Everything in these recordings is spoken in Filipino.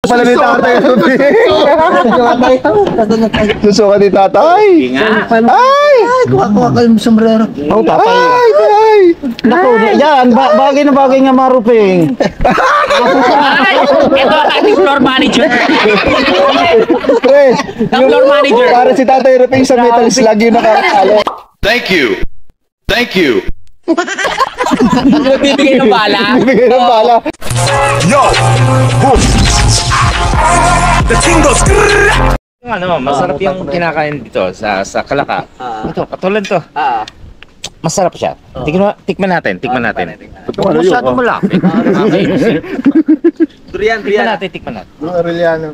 pala ni tatay. Susuka ni tatay. Ay! Kuha kayo ng sombrero. Oh, tatay. Ay! Naku, yan. Bagay na bagay nga maruping. Ito ang ating floor manager. Pre, Ang floor manager. para si tatay Ruping sa metal slug yung nakakalo. Thank you. Thank you. Bibigay ng bala. Bibigay ng bala. Yo! Boom! The king goes. Masarap yung kinakain dito sa Kalaka. Ito, katulad to. Masarap siya. Tikman natin. Huwag masyadong malapit. Durian. Tikman natin. Yung Arellano.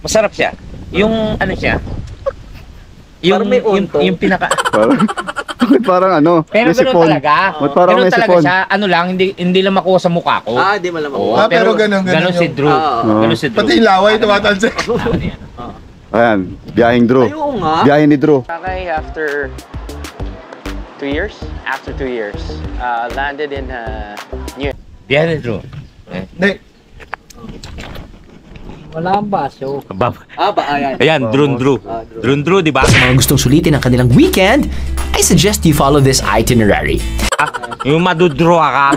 Masarap siya. Yung ano siya? Yung pinaka... Parang ano, Pero may gano'n sipon. talaga. Parang Gano'n may talaga sipon. siya. Ano lang, hindi lang makuha sa mukha ko. Di malamang. Oo, pero ganun si yung- Drew. Ganun si Drew. Pati yung laway tumatalsik. Ayan, biyahing Drew. Oo nga. Biyahe ni Drew. Okay, after 2 years, landed in New York. Yan ni Drew. Hindi. Wala ang baso. Ayan. Ayan, Drew, di ba? Mga gustong sulitin ang kanilang weekend, I suggest you follow this itinerary. Yung madudraw ka.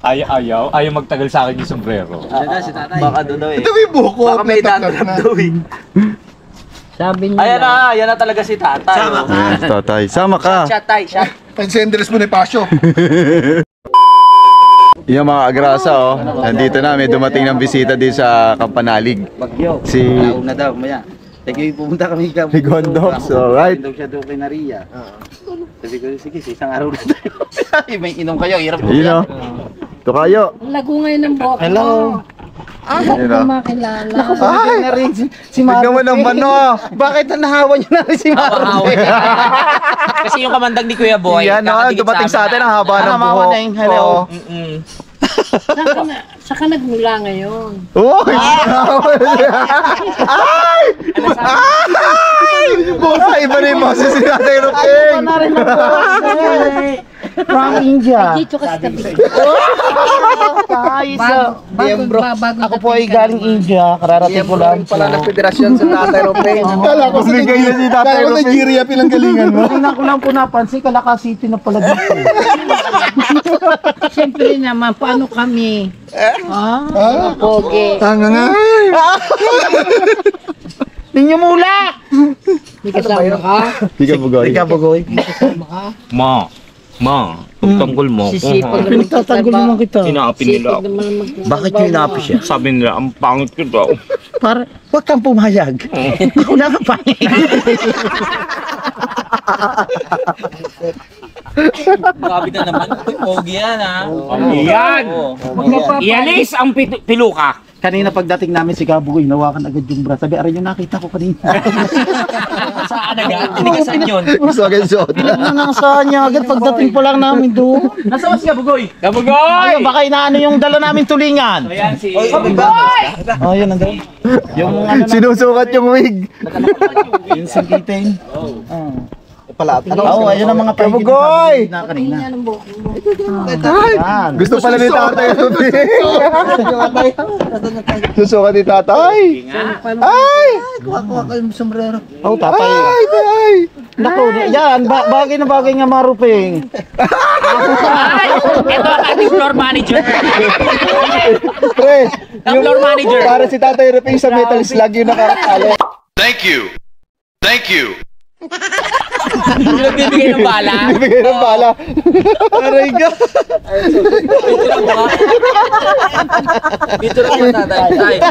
Ayaw magtagal sa akin yung sombrero. Si tatay. Baka doon daw eh. Ito may buko. Baka may dandruff daw eh. Sabi niya. Ayan na talaga si tatay. Tatay, sama ka. Shot, tay, shot. Pensendres Bonifacio. Yung mga agrasa, oh. Nandito na, may dumating ng bisita din sa Kampanalig. Bagyo. Si Na daw, maya. Sige, pumunta kami ka. Gondox, alright. Daw siya doon kay Naria. Sabi ko, sige, isang araw na tayo. May inom kayo, hirap mo. Yun, oh. Ito kayo. Lago ngayon ng buhok. Hello. Hindi ko makilala. Ay! Na rin si Tignan mo naman, oh. Bakit nahawa niyo na rin si Marvin? Kasi yung kamandang ni Kuya Boy. Yan, oh. Dumating sa atin ang haba ng Mama buhok. na yung hello. Oh. Saan ka nagmula ngayon? Uy! Ay! Ay! Iba na yung boses si Tatay Ruping. From India. Dito ka sa tabi. Bago Ako po ay galing India. Kararating ko lang. Pala ng federasyon sa Tatay Ruping. Kala ko bigay niya si Tatay Ruping. Nigeria pinanggalingan mo. Tingnan ko lang po napansin, Kalaka City na pala dito. Siyempre naman, paano kami? Pogi. Tanga nga. Ninyo mula! May kasama ka? Di ka bugoy. Bugoy. Ma, pagtanggol mo. Sisipag naman Tatanggol naman kita. Inaapi nila ako. Bakit nyo inapi siya? Sabi nila, ang pangit ko daw. Para, huwag kang pumayag. Ako na kapayag. Grabe na naman. Pogi yan, ha? Yan! Ialis ang piluka. Kanina pagdating namin si Gabugoy, nawakan agad yung bra. Sabi, aray yung nakita ko kanina. Saan agad? Tinigasan yun. Gusto agad suot. Nangangasahan niya agad pagdating po lang namin doon. Nasa mas Gabugoy? Gabugoy! Ayun, baka inaano yung dala namin tulingan. Ayan si... Oh, yun nandun. Yung ano na, Sinusukat yung wig. yung singkiting. Pala. Oo, ayun ang mga Kabugoy! na kanina. Yan ang buhok mo. Yan. Gusto pala ni Tatay Ruping. Susukat ni Tatay. Ay! Kuha kayo ng sombrero. Oh, tatay. Ay! Naku, yan. Bagay na bagay nga maruping. Ito ang ating floor manager. Pre, Ang floor manager. para si Tatay Ruping sa metal slug yung nakakalo. Thank you. Thank you. Bibigay ng bala. Bibigay ng bala. Aray ka. Dito lang muna, tay.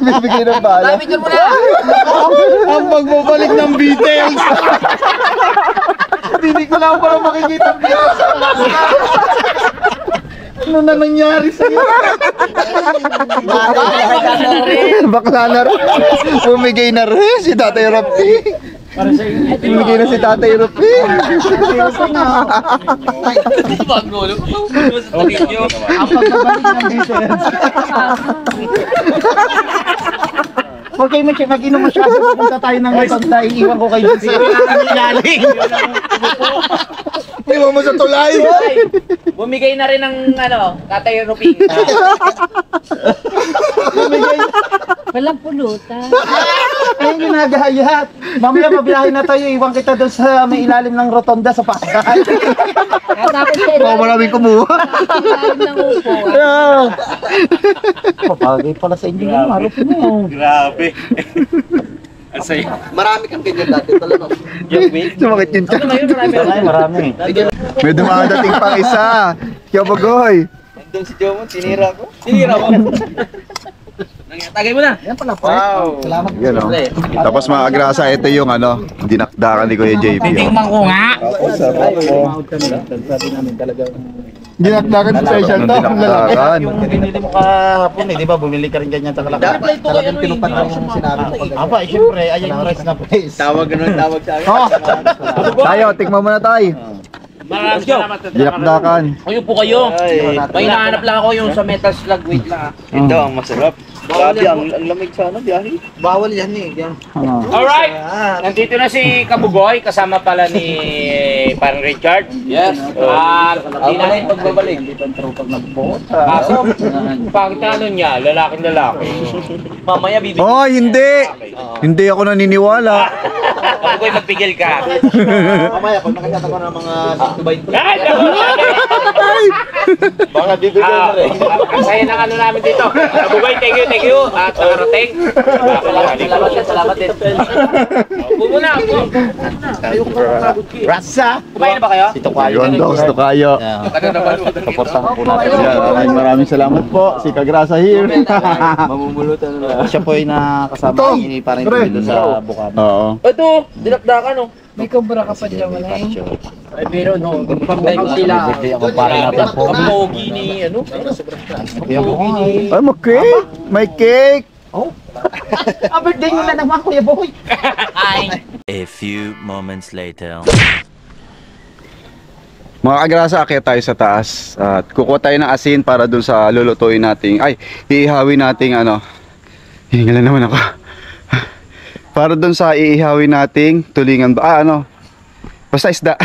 Bibigay ng bala. Picture mo na. Ang pagbabalik ng Beatles. Hindi ko lang pala makikita ang Beatles. Ano na nangyari sa'yo? Bakla na rin. Bumigay na rin si Tatay Ruping. Bumigay na si Tatay Ruping. Ang pagbabalik ng Beatles. Huwag kayo mag-inom masyado. Pupunta tayo ng Rotonda. Iiwan ko kayo sa ilalim. Iwan mo sa tulay. Bumigay na rin ng Tatay Ruping. Walang pulutan. Ayun ginagahayat. Mamaya mabiyahin na tayo. Iwan kita doon sa may ilalim ng Rotonda sa Pasay. Tapos Oo, maraming kumuha. ilalim ng upo. Papagay pala sa inyo yung harap mo. Grabe. Ang saya. Marami kang ganyan dati talaga. Sumakit yun ka. Marami. May dumadating pang isa. Yabagoy. Nandun si Jomon, sinira ko. Sinira mo? Tagay mo na. Yan pala, wow. Salamat. Yan o. Tapos mga agrasa, ito yung dinakdakan ni Kuya JP. Tingnan ko nga. Dinakdakan special to. Dinakdakan. Yung binili mo kahapon di ba? Bumili ka rin ganyan sa kalakal. Talagang tinupad mo yung sinabi mo. Aba, siyempre, ayan yung rice na place. Tawag sa akin. Oh, tayo, tikman muna tayo. Maraming salamat. Dinakdakan. Kayo po kayo. May hinahanap lang ako yung sa metal slug. Wait lang. Ito ang masarap. Grabe, ang lamig sana, biyahe. Bawal yan eh. Alright! Nandito na si Kabugoy, kasama pala ni parang Richard. Yes. Hindi natin pagbabalik. Kaso, pagkano niya, lalaking lalaki. Mamaya bibigyan. Oh, hindi. Hindi ako naniniwala. Kabugoy, magpigil ka. Mamaya pag nakakita ko ng mga tubay. Ay, Baka bibigyan na rin. ang saya ng ano namin dito. Kabugoy, thank you. At nakarating. Salamat din. Upo muna, upo. Rasa. Kumain na ba kayo? Yun daw, gusto kayo. Paportahan po natin. Yan, maraming salamat po. Si Kagrasa here. Mamumulutan na. Siya po ay nakasama ni parang dito sa Bukana. Oo. Ito, dinakdakan oh. May kumbra ka pa dyan, wala eh. Ay, pero no, pag-time sila. Ako parang natin po. Ang pogi ni, Ay, may cake. May cake. Ah, birthday nyo na naman, Kuya Boy. A few moments later. Mga kagrasa, akyat tayo sa taas. At kukuha tayo ng asin para dun sa lulutuin nating, iihawin nating hiningalan naman ako. Para dun sa iihawin nating tulingan basta isda.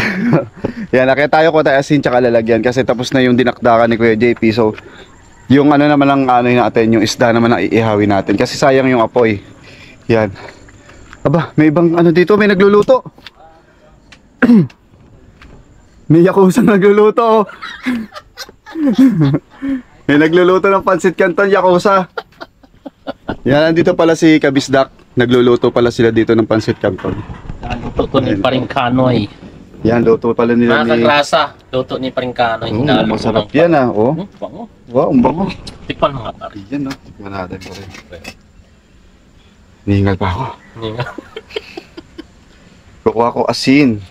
Yan, akyat tayo, kuha tayo asin tsaka lalagyan. Kasi tapos na yung dinakdakan ni Kuya JP. So, yung naman ang natin, yung isda naman ang iihawin natin. Kasi sayang yung apoy. Yan. Aba, may ibang dito, may nagluluto. May yakusang nagluluto. May nagluluto ng pansit canton, yakusa. Yan, nandito pala si Kabisdak. Nagluluto pala sila dito ng pansit canton. Luto ni Paringkanoy. Yan, luto pala nila Mga kagrasa, luto ni Paringkanoy. Masarap yan oh. Bango. Wow, ang bango. Tikpan mo nga pare. Yan tikman natin pa rin. Nihingal pa ako. Kukuha ko asin.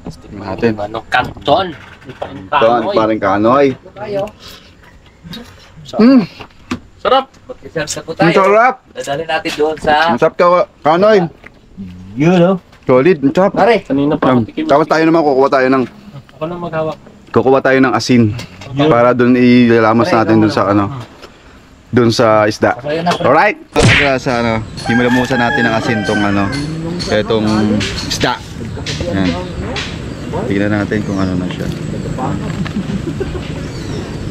Tikman natin. Kanton. Ito, parang kanoy. Sarap. Ang sarap. Dadali natin doon sa... Ang sarap ka, kanoy. Yun, Solid, ang sarap. Pare. Kanina pa ako tikim. Tapos tayo naman kukuha tayo ng Ako na maghawak. asin para doon ilalamos natin doon sa doon sa isda. Alright. Para sa himalamusan natin ng asin tong etong isda. Yan. Tingnan natin kung ano na siya.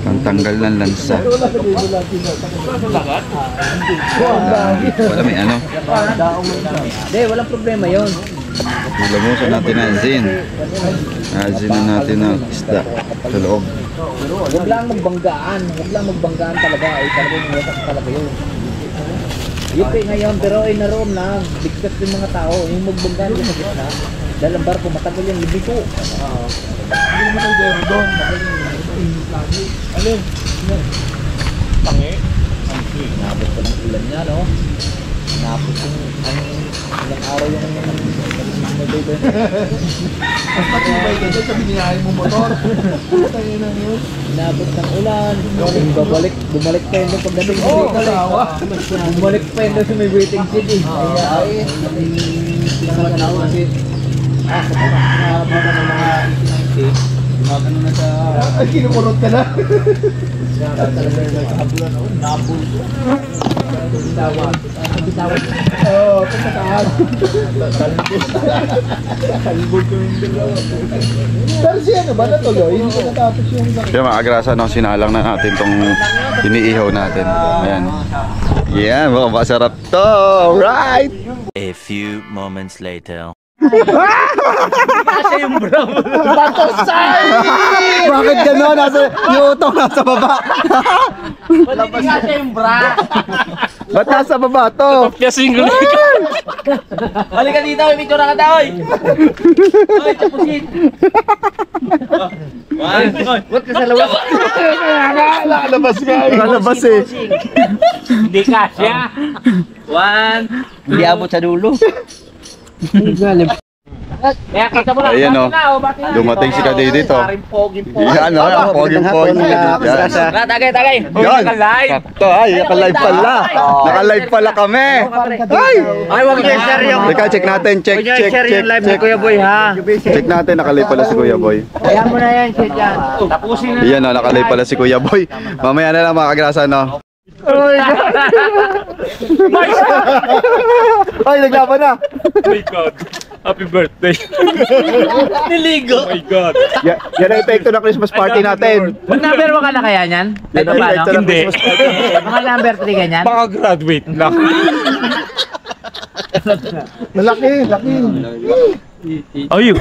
Pantanggal ng lansa. Wala may Hindi, walang problema yun. Hilamusan natin ng asin. Asin na natin ng isda sa loob. Huwag lang magbanggaan. Huwag lang magbanggaan talaga. Ay talagang wasak talaga yun. Yun ngayon, pero ay naroon lang. Bigkas yung mga tao. Yung magbanggaan yung sa gitna. Dahil ang barko, matagal yung libito. Hindi naman ang gero doon. Alin? Tangi? Nabot ko ng ulan niya, no? Nabot yung ilang araw yung nabibay. Ang matibay ka doon, sabi niya mo motor. Nabot ng ulan. Bumalik pa yun doon pag nabing bumalik pa yun doon sa may waiting city. Ay, pinakalaw kasi sa mga 1890, Ay, kinumurot ka na. Oo, pagkakaan. Pero si ano ba natuloy? Hindi ko natapos yung... Kaya mga agrasa, no, sinalang na natin tong iniihaw natin. Ayan. Yan, mukhang masarap to. Right! A few moments later. Bakit gano'n? Yung utong nasa baba. Ba't nasa baba to? Halika dito, may picture ka daw. Oy, tapusin. What ka sa labas? Nakalabas nga. Nakalabas eh. Hindi kasya. One. Hindi abot sa dulo. Kaya kita mo na. Ayan o. Dumating si Kaday dito. Yan o. Poging-poging. Yan. Tagay. Yan. Ito ay, naka-live pala. Naka-live pala kami. Ay, wag niyo share yung. Teka, check natin. Check. Kuya Boy ha. Check natin, naka-live pala si Kuya Boy. Kaya mo na yan, share yan. Tapusin na. Yan o, naka-live pala si Kuya Boy. Mamaya na lang mga kagrasa, no? Ay, naglaban na. Oh my God. Happy birthday. Niligo. Oh my God. Yan ang epekto ng Christmas party natin. Mag number mo ka na kaya niyan? Yan ang epekto ng Hindi. Christmas party. Mga number 3 ganyan? Baka graduate lang. Malaki. Ayun.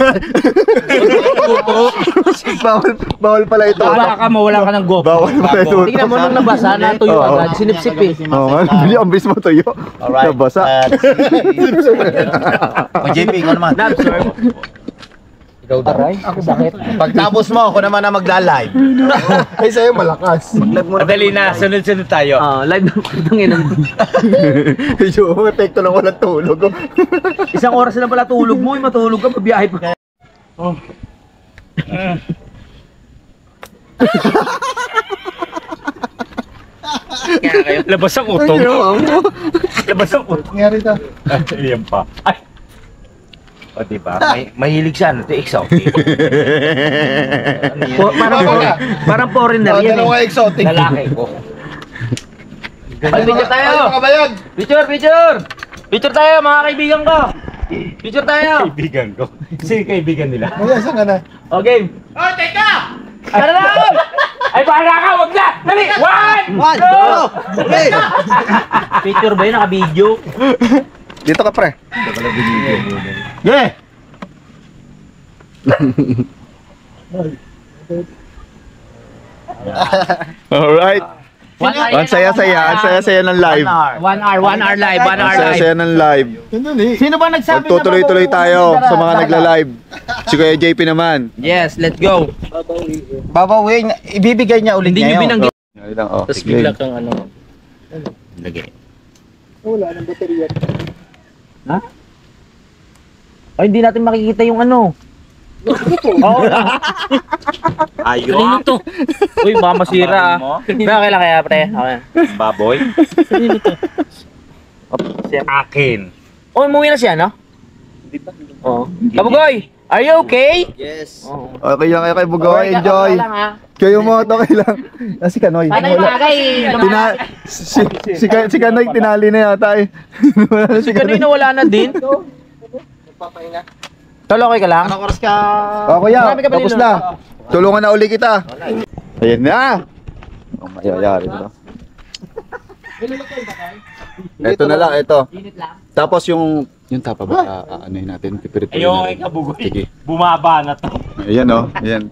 Bawal pala ito. Baka mawala ka ng go. Bawal pala ito. Tingnan mo nung nabasa na tuyo Oo. agad, sinipsip eh. Oo, bili ang bis mo tuyo. Nabasa. O JP, ikaw naman. Aray, ako sakit. Pagtapos mo, ako naman na magla-live. Ay, sa'yo malakas. Madali na. Sunod-sunod tayo. Live ng kutangin ng Yung epekto ng walang tulog. isang oras na pala tulog mo, matulog ka, mabiyahe pa. Labas ang utong. Labas ang utong. Nangyari to. Ayan pa. Ay. O diba? Mahilig siya. Ito exotic. Parang foreigner yan eh. Dalawa exotic. Lalaki ko. Ay, picture tayo! Mga bayag. Picture tayo mga kaibigan ko! Picture tayo! Kaibigan ko. Sino kaibigan nila? Maya, saan ka na? O game! Oh, teka! Tara na! Ay, bahala ka! Huwag na! Dali! One! Two! Picture ba yun? Naka-video? Dito ka pre. Yeah! Alright. Ang saya-saya ng live. 1 hour live, 1 Ang hour live. saya-saya ng live. Sino ba nagsabi Magtutuloy-tuloy tayo sa mga nagla-live. Si Kuya JP naman. Yes, let's go. Babawin, ibibigay niya ulit Hindi nyo ngayon. binanggit. Yan lang, oh. Tapos bigla kang ano. Lagay. Wala ng baterya. Ay, hindi natin makikita yung ano. Oo. Ayun. to? Uy, baka masira ah. Kailan kaya pre? Okay. Baboy. Si akin. Oh, umuwi na siya, no? Oo. Kabugoy, are you okay? Yes. Okay lang kayo kay Bugoy. Enjoy. Kayo mo, okay lang. Si Kanoy. Patay bagay. Si Kanoy tinali na yata eh. Si kanina wala na din. Tol, okay ka lang? Anong oras ka? O kuya, Marami ka ba tapos nilo? na. Tulungan na uli kita. Ayan na. Ang mayayari na. Ito na lang, ito. Tapos yung tapa ba, aanohin natin, pipirit Ayun, natin. kabugoy. Sige. Bumaba na to. Ayan o, ayan.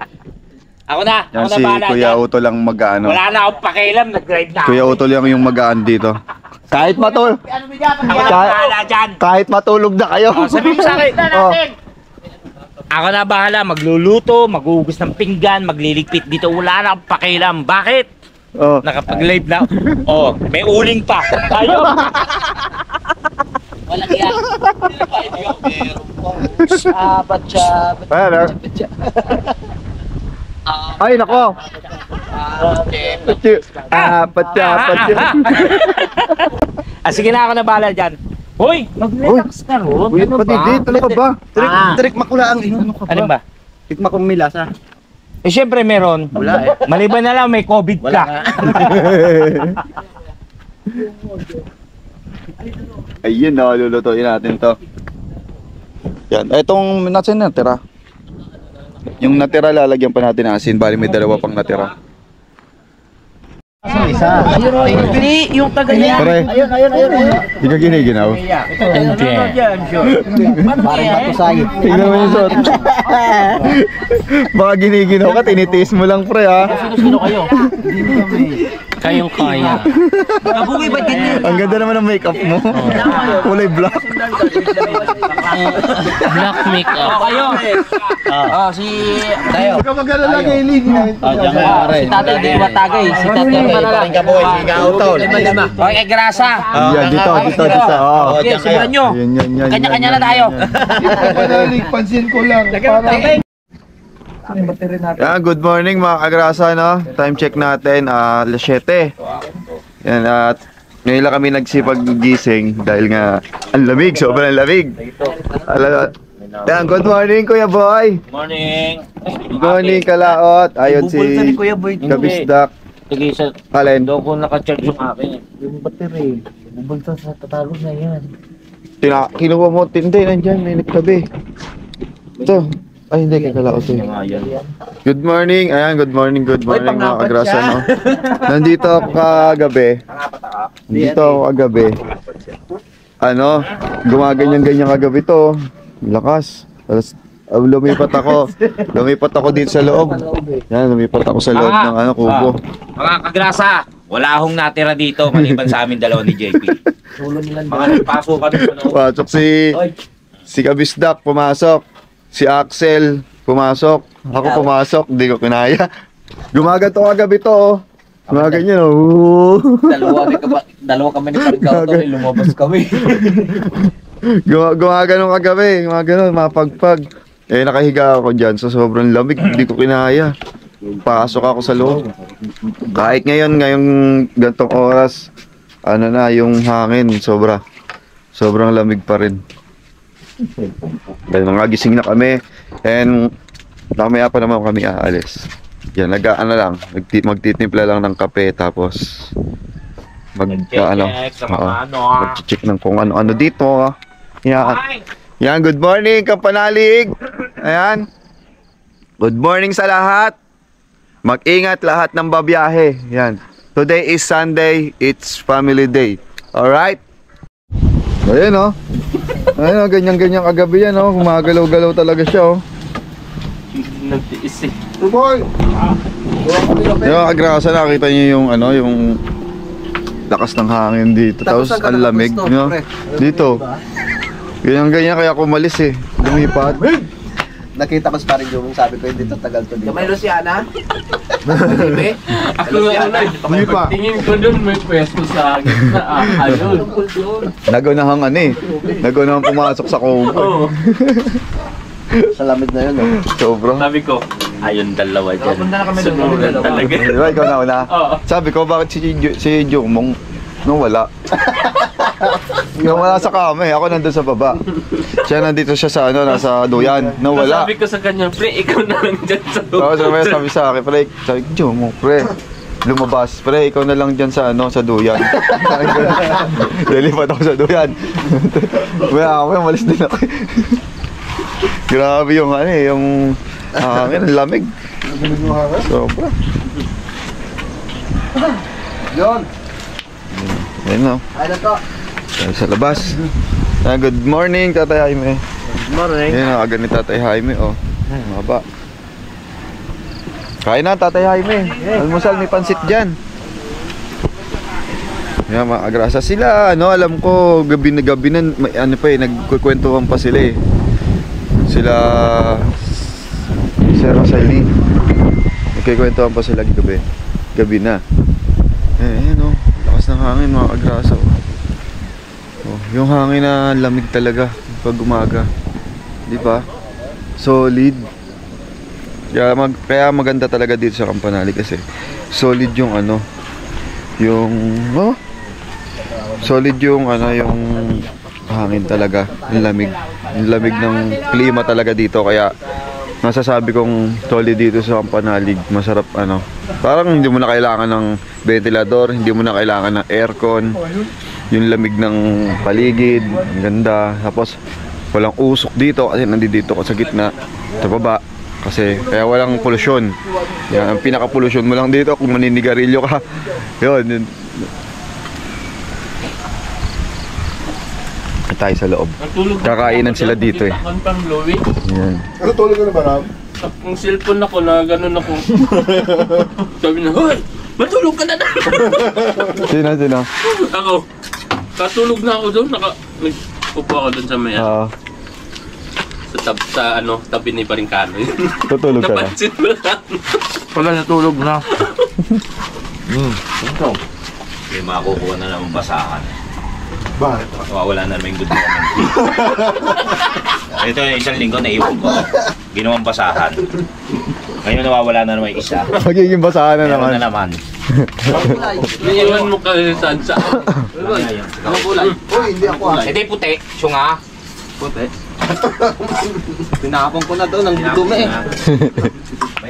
Ako na. Yan si Kuya Uto lang mag-ano. Wala na akong pakialam. Nag-drive na. Kuya Uto lang yung mag-ano dito. Kahit matulog. Ano ba dyan? Ako na bahala dyan. Kahit matulog na kayo. Oh, sabi mo sa akin. Oh. Ako na bahala. Magluluto, maghuhugas ng pinggan, magliligpit dito. Wala na akong pakialam. Bakit? Oh. Nakapag-live na. Oh, may uling pa. Tayo. Walang yan. Sabat siya. Ayan, ay, nako. Patya. Sige na, ako na bahala dyan. Hoy, mag-relax ka ron. Uy, pati di, talaga ba? Trick makula ang ano ka ba? Alin ba? Tikma kong milas ha. Eh syempre meron. Wala eh. Maliban na lang may COVID Wala ka. nga. Ayun na, lulutuin natin to. Yan, itong natin natira. Yung natira lalagyan pa natin ng asin, bali may dalawa pang natira. Isa. Hindi, yung taga niya. Pare, Ayun. di ka giniginaw. Hindi. Parang batusay. Tingnan mo yung suot. Baka giniginaw ka, tinitiis mo lang pre ha. Sino kayo? Kayong kaya. Kabugi ba din? Ang ganda naman ng makeup mo. Kulay black. Black makeup. Kayo. Si tayo. Huwag ka mag-alala kay Ling. Si tatay hindi matagay. Si tatay Paring ka boy, sigaw tol. Okay, grasa. Yan, dito. Oo. Okay, simulan nyo. Yan. Kanya-kanya na tayo. Panalig, pansin ko lang. Yan, good morning mga kagrasa, no? Time check natin, alas 7. Yan, at ngayon lang kami nagsipag gising dahil nga ang lamig, sobrang lamig. Yan, good morning Kuya Boy. Morning. Good morning Kalaot. Ayun si Kabisdak. Sige, sa Alin? doon ko naka-charge yung akin. Yung battery, bubulta sa tatalog na yan. Kinuha mo, hindi, nandyan, may nagtabi. Ito. Ay, hindi, kay Kalaot eh. Good morning, ayan, good morning mga kagrasa, no? Nandito ako kagabi. Ano, gumaganyan-ganyan kagabi to. Lakas. Tapos, lumipat ako dito sa loob. Yan, lumipat ako sa loob ng kubo. Mga kagrasa, wala akong natira dito maliban sa amin dalawa ni JP. Mga nagpasukan ng Pasok si Kabisdak, pumasok. Si Axel, pumasok. Ako pumasok, hindi ko kinaya. Gumaganto kagabi to, oh. Gumaganyan, oh. Dalawa kami ni Parigao to, lumabas kami. Gumaganon kagabi, mapagpag. Eh, nakahiga ako dyan, so sobrang lamig, hindi ko kinaya. Pasok ako sa loob. Kahit ngayong gantong oras, yung hangin, sobrang lamig pa rin. Dahil mga gising na kami, and mamaya pa naman kami aalis. Yan, magtitimpla lang ng kape, tapos mag-check ng kung ano-ano dito. Yan, good morning Kampanalig. Ayan, good morning sa lahat. Mag-ingat lahat ng babiyahe. Yan, today is Sunday, it's family day. Alright? Ayan, oh. Ayun, ganyan-ganyan kagabi yan, oh. Gumagalaw-galaw talaga siya, oh. Nagtiis eh. Boy! Yung agrasa, nakita niyo yung yung lakas ng hangin dito. Tapos ang lamig, no? Dito. Ganyan-ganyan kaya ako umalis eh. Lumipat. Nakita ko pa rin yung sabi ko, hindi to tagal to dito. May Luciana? Ako Hindi pa. tingin ko doon may pwesto sa gitna. Ayun. Nagunahang nagunahang pumasok sa kubo. Sa lamig na yun, oh. Sobra. Sabi ko, ayun dalawa dyan. Punta na kami doon. Sunuran talaga. Di ba, ikaw na una? Oo. Sabi ko, bakit si Jomong wala? Wala sa kama eh. Ako nandun sa baba. Siya nandito siya sa nasa duyan. Wala. Sabi ko sa kanya, pre, ikaw na lang dyan sa Tapos sabi sa akin, pre, sabi ko, Jomong, pre, lumabas, pre, ikaw na lang dyan sa sa duyan. Lilipat ako sa duyan. Wala ako, malis din ako. Grabe yung yung hangin, lamig. Sobra. Yun! Ayun na. Ay na to! Sa labas. Good morning, Tatay Jaime. Good morning! Ayun na, agad ni Tatay Jaime, oh. Maba. Kain na, Tatay Jaime. Almusal, may pansit dyan. Yan, mga agrasa sila, alam ko, gabi na, nagkukwentuhan pa sila eh. Sila Sir Rosalie, nagkikwentuhan pa sila gabi na. Ayan, lakas ng hangin mga kagrasa. Yung hangin na lamig talaga pag umaga, di ba? Solid. Kaya maganda talaga dito sa Kampanalig kasi solid yung solid yung yung hangin talaga, yung lamig ng klima talaga dito, kaya masasabi kong solid dito sa Campanalig. Masarap ano. Parang hindi mo na kailangan ng ventilador, hindi mo na kailangan ng aircon. Yung lamig ng paligid, ang ganda. Tapos walang usok dito kasi nandito ko sa gitna, sa baba. Kasi kaya walang polusyon. Yan, ang pinaka-polusyon mo lang dito kung maninigarilyo ka. Yun. Tayo sa loob. Kakainan sila dito eh. Yan. Ano tulog ka na ba, Ram? Ang cellphone ako na gano'n ako. Sabi na, hoy! Matulog ka na na! Sino? Ako. Katulog na ako doon. Nagpupo ako doon sa maya. Sa tabi ni Baringkano. Tutulog ka na. Napansin mo lang. Wala natulog na. Ito. May makukuha na naman basahan. Bakit? Wala na naman yung good moment. Ito yung isang linggo na iwan ko. Ginawang basahan. Ngayon nawawala na naman yung isa. Magiging basahan na Meron naman. na naman. Iiwan mo kasi saan. Anong kulay? Uy, hindi ako ah. Hindi puti. Syunga. Puti. Tinapon ko na doon, ang dumi eh.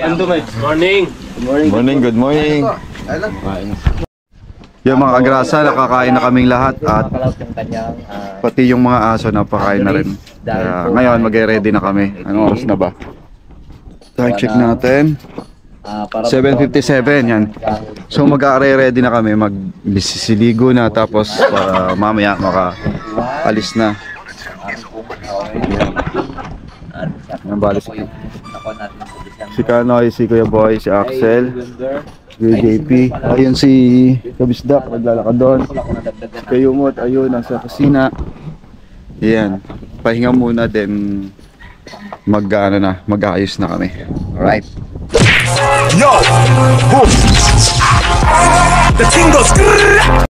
Ang dumi. Morning. Good morning. Yung mga kagrasa, nakakain na kaming lahat at pati yung mga aso napakain na rin. Kaya ngayon mag-ready na kami. Anong oras na ba? Time check natin. 7:57 yan. So mag-ready na kami, magsisiligo na tapos para mamaya maka-alis na. Ang bali si Kanoy, si Kuya Boy, si Axel, si JP. Ayun si Kabisdak, naglalakad doon. Kayo mo, ayun, nasa kusina. Yan. Pahinga muna, then mag-ayos na kami. Alright. Yo! Boom! The thing goes.